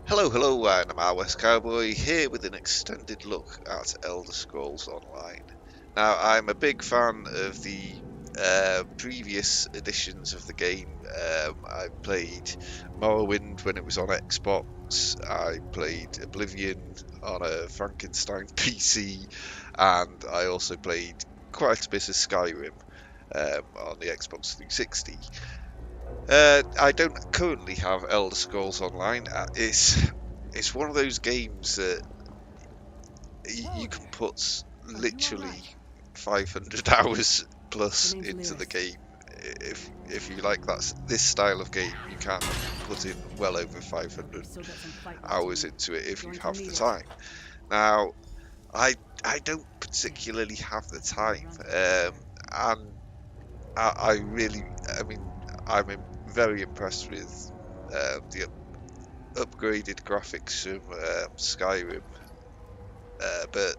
Hello, I'm M.M.O.R.P.G here with an extended look at Elder Scrolls Online. Now, I'm a big fan of the previous editions of the game. I played Morrowind when it was on Xbox, I played Oblivion on a Frankenstein PC, and I also played quite a bit of Skyrim on the Xbox 360. I don't currently have Elder Scrolls Online. It's one of those games that you can put literally 500 hours plus into the game. If you like this style of game, you can put in well over 500 hours into it if you have the time. Now, I don't particularly have the time, and I mean, very impressed with the upgraded graphics from Skyrim, but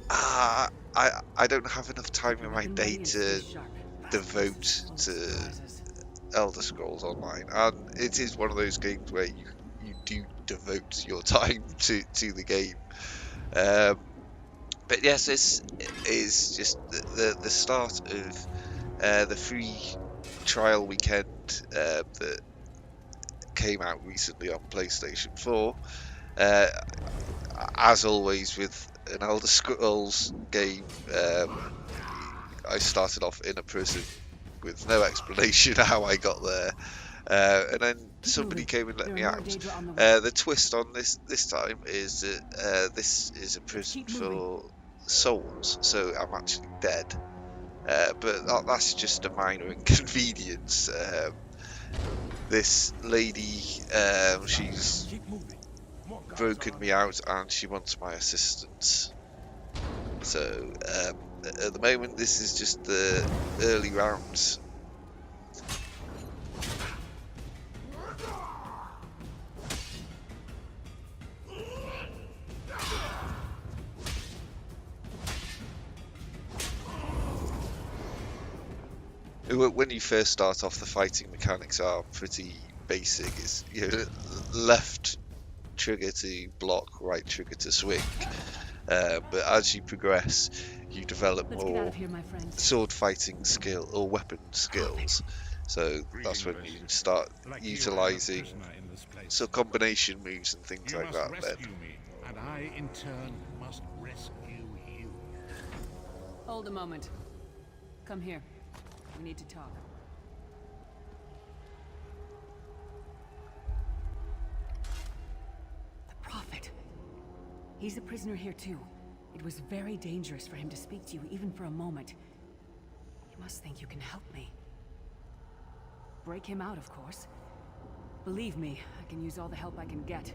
I don't have enough time in my day to devote to Elder Scrolls Online, and it is one of those games where you do devote your time to the game. But yes, this is just the start of the free trial weekend that came out recently on PlayStation 4. Uh, as always with an Elder Scrolls game, I started off in a prison with no explanation how I got there, and then somebody came and let me out. The twist on this time is that this is a prison for souls, so I'm actually dead. But that's just a minor inconvenience. This lady, she's broken me out and she wants my assistance. So at the moment, this is just the early rounds. When you first start off, the fighting mechanics are pretty basic. It's left trigger to block, right trigger to swing. But as you progress, you develop more sword fighting skill or weapon skills. So that's when you start utilizing some combination moves and things like that. Then. And I, in turn, must rescue you. Hold a moment. Come here. We need to talk. The Prophet. He's a prisoner here too. It was very dangerous for him to speak to you even for a moment. You must think you can help me. Break him out, of course. Believe me, I can use all the help I can get.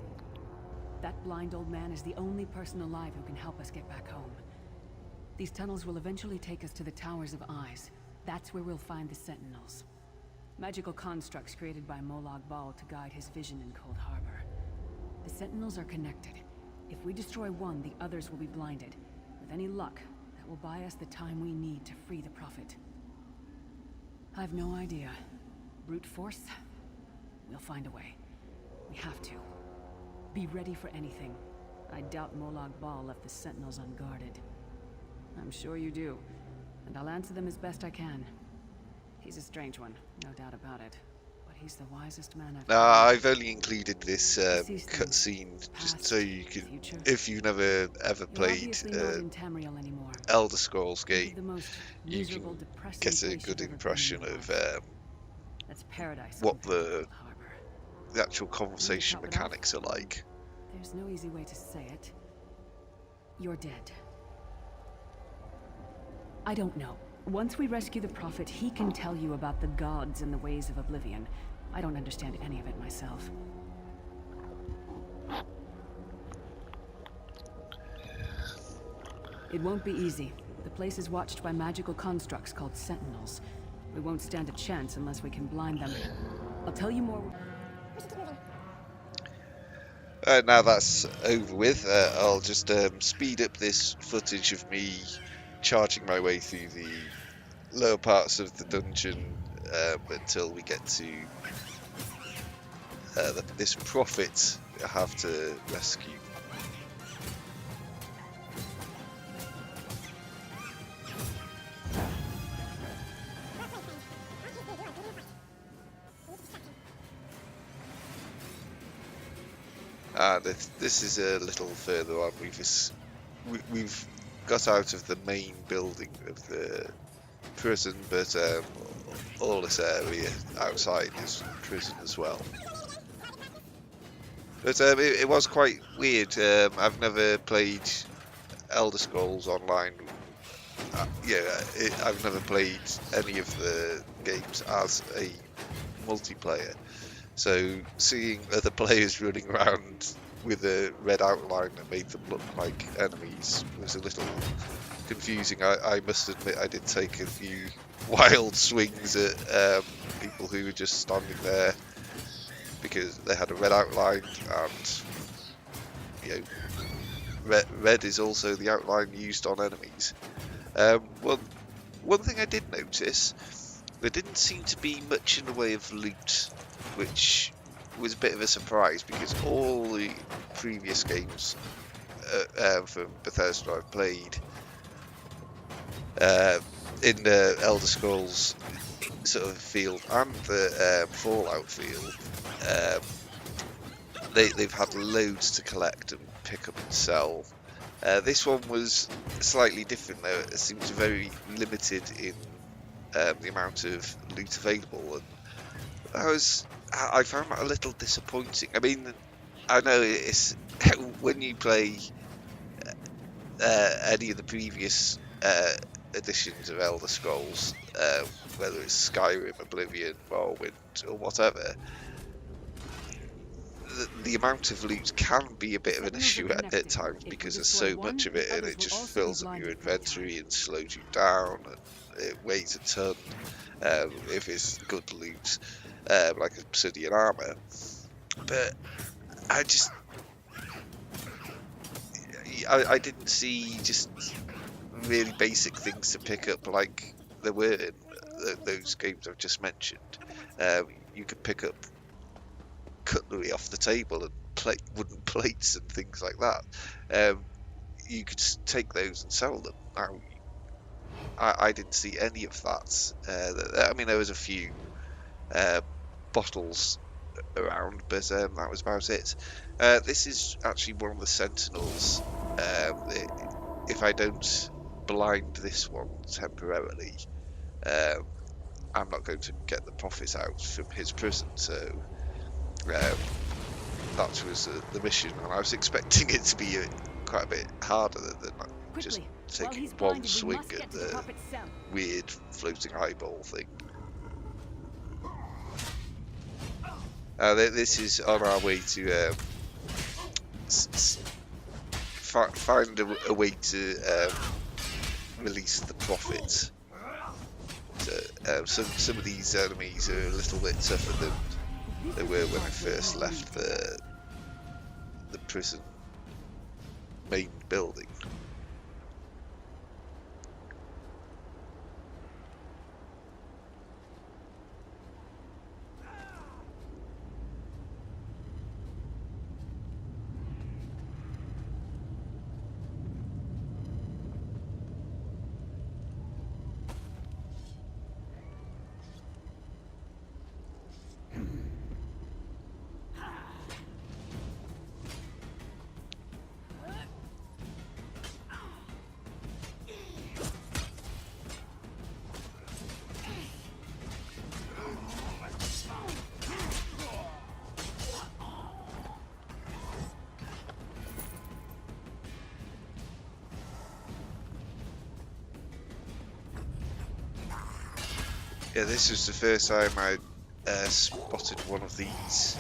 That blind old man is the only person alive who can help us get back home. These tunnels will eventually take us to the Towers of Eyes. That's where we'll find the Sentinels. Magical constructs created by M.M.O.R.P.G to guide his vision in Cold Harbor. The Sentinels are connected. If we destroy one, the others will be blinded. With any luck, that will buy us the time we need to free the Prophet. I've no idea. Brute force? We'll find a way. We have to. Be ready for anything. I doubt M.M.O.R.P.G left the Sentinels unguarded. I'm sure you do. And I'll answer them as best I can. He's a strange one, no doubt about it. But he's the wisest man I've ever met. I've only included this cutscene just so you can, if you've never ever played Elder Scrolls game, you can get a good impression of what the actual conversation mechanics are like. There's no easy way to say it. You're dead. I don't know. Once we rescue the Prophet, he can tell you about the gods and the ways of Oblivion. I don't understand any of it myself. It won't be easy. The place is watched by magical constructs called Sentinels. We won't stand a chance unless we can blind them. I'll tell you more. Now that's over with, I'll just speed up this footage of me charging my way through the lower parts of the dungeon until we get to this prophet I have to rescue. And this is a little further on. We've got out of the main building of the prison, but all this area outside is prison as well. But it was quite weird. I've never played Elder Scrolls Online. I've never played any of the games as a multiplayer. So seeing other players running around with a red outline that made them look like enemies was a little confusing. I must admit I did take a few wild swings at people who were just standing there because they had a red outline, and red is also the outline used on enemies. One thing I did notice, there didn't seem to be much in the way of loot, which was a bit of a surprise because all the previous games from Bethesda I've played in the Elder Scrolls sort of field and the Fallout field, they've had loads to collect and pick up and sell. This one was slightly different though. It seems very limited in the amount of loot available, and I found that a little disappointing. I mean, I know it's when you play any of the previous editions of Elder Scrolls, whether it's Skyrim, Oblivion, Morrowind, or whatever, the amount of loot can be a bit of an issue at times because there's so much of it, and it just fills up your inventory and slows you down, and it weighs a ton if it's good loot, like obsidian armor. But I didn't see just really basic things to pick up like there were in those games I've just mentioned. You could pick up cutlery off the table and wooden plates and things like that. You could take those and sell them. Now, I didn't see any of that. I mean, there was a few bottles around, but that was about it. This is actually one of the Sentinels. If I don't blind this one temporarily, I'm not going to get the profits out from his prison, so that was the mission, and I was expecting it to be quite a bit harder than just taking one swing at the weird floating eyeball thing. This is on our way to find a way to release the prophet. So, some of these enemies are a little bit tougher than they were when I first left the prison main building. Yeah, this was the first time I spotted one of these.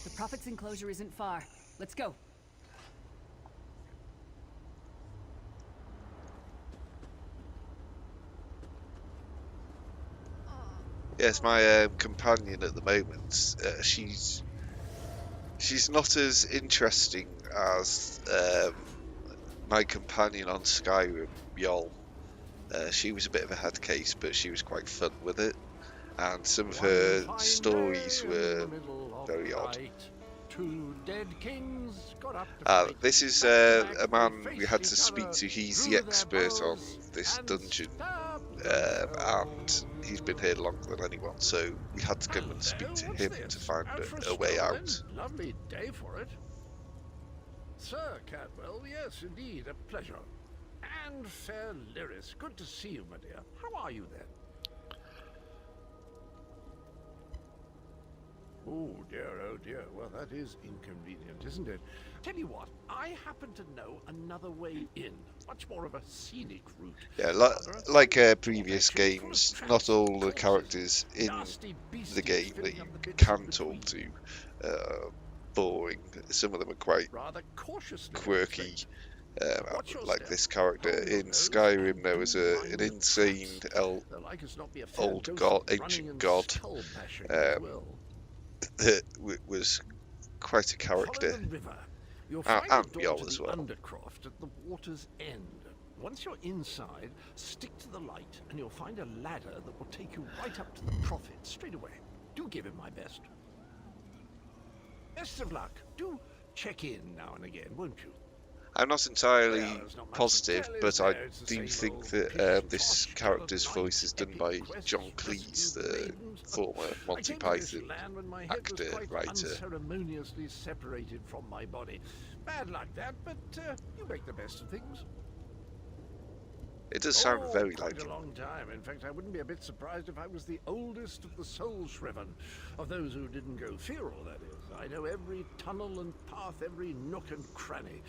The Prophet's enclosure isn't far. Let's go. Yes, my companion at the moment. She's not as interesting as my companion on Skyrim, Yol. She was a bit of a head case, but she was quite fun with it, and some of her stories were very odd. Two dead kings got up to fight. This is Back to a back, man they we had faced to each speak other, to. He's drew the their expert on bows, this and dungeon, stabbed them and he's been here longer than anyone, so we had to come and speak to Hello, what's him this? to find Out for a way stroll, out. then? Lovely day for it. Sir Cadwell, yes, indeed, a pleasure. And fair Lyris, good to see you, my dear. How are you then? Oh dear, well that is inconvenient, isn't it? Tell you what, I happen to know another way in. Much more of a scenic route. Yeah, like previous games, not all the characters in the game that you can talk to boring. Some of them are quite quirky, like this character. In Skyrim, there was an insane old god, ancient god, that was quite a character, and Yol as well. Undercroft at the water's end. Once you're inside, stick to the light, and you'll find a ladder that will take you right up to the prophet straight away. Do give him my best. Best of luck. Do check in now and again, won't you? I'm not entirely positive, but I do think that this character's voice is done by John Cleese, the former Monty Python actor, writer. Unceremoniously separated from my body. Bad luck that, but you make the best of things. It does sound very quite like a long time. In fact, I wouldn't be a bit surprised if I was the oldest of the soul shriven, of those who didn't go feral, that is. I know every tunnel and path, every nook and cranny.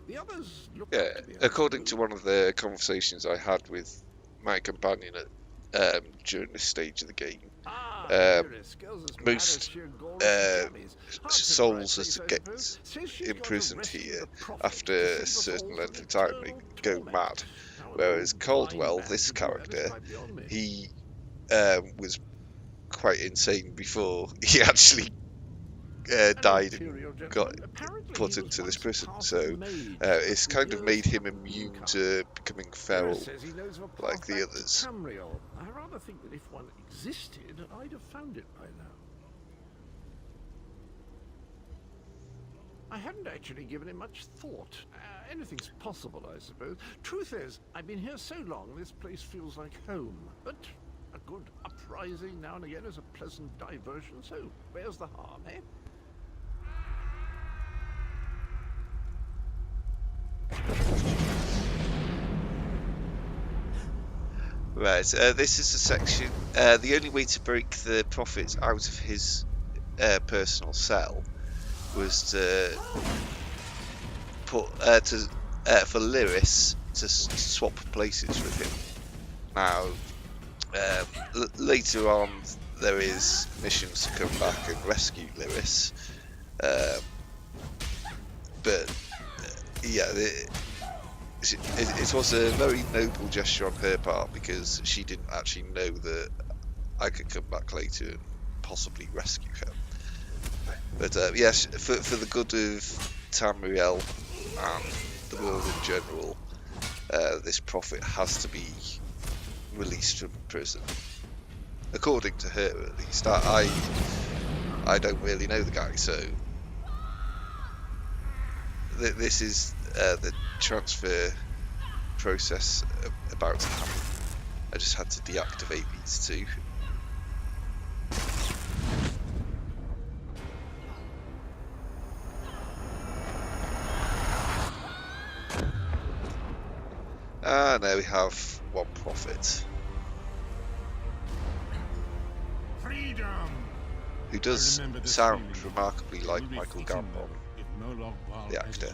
The others look Yeah, according to one of the conversations I had with my companion during this stage of the game, most souls that get imprisoned here after a certain length of time they go mad, whereas Caldwell, this character, he was quite insane before he actually died and got put into this prison, so it's kind of made him immune to becoming feral like the others. I rather think that if one existed, I'd have found it by now. I hadn't actually given it much thought. Anything's possible, I suppose. Truth is, I've been here so long, this place feels like home. But a good uprising now and again is a pleasant diversion, so where's the harm, eh? Right, this is a section. The only way to break the prophet out of his personal cell was to put for Lyris to swap places with him. Now, later on, there is missions to come back and rescue Lyris, but yeah. It was a very noble gesture on her part, because she didn't actually know that I could come back later and possibly rescue her. But yes, for the good of Tamriel and the world in general, this prophet has to be released from prison. According to her, at least. I don't really know the guy, so this is the transfer process about to happen. I just had to deactivate these two. And there we have one prophet. Freedom! Who does sound remarkably like Michael Gambon, the actor.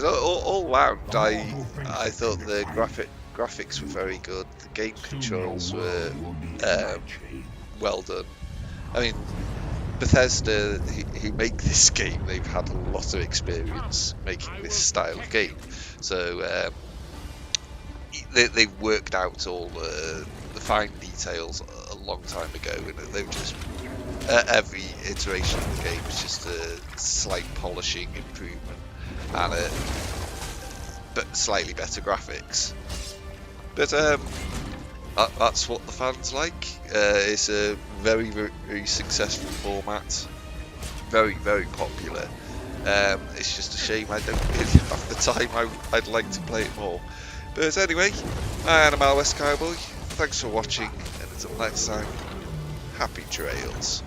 All round, I thought the graphics were very good. The game controls were well done. I mean, Bethesda, who make this game, they've had a lot of experience making this style of game. So they've worked out all the fine details a long time ago, and they've just every iteration of the game is just a slight polishing improvement and but slightly better graphics. But that's what the fans like. It's a very, very successful format, very, very popular. It's just a shame I don't really have the time I'd like to play it more. But anyway, I am M.M.O.R.P.G. Thanks for watching, and until next time, happy trails.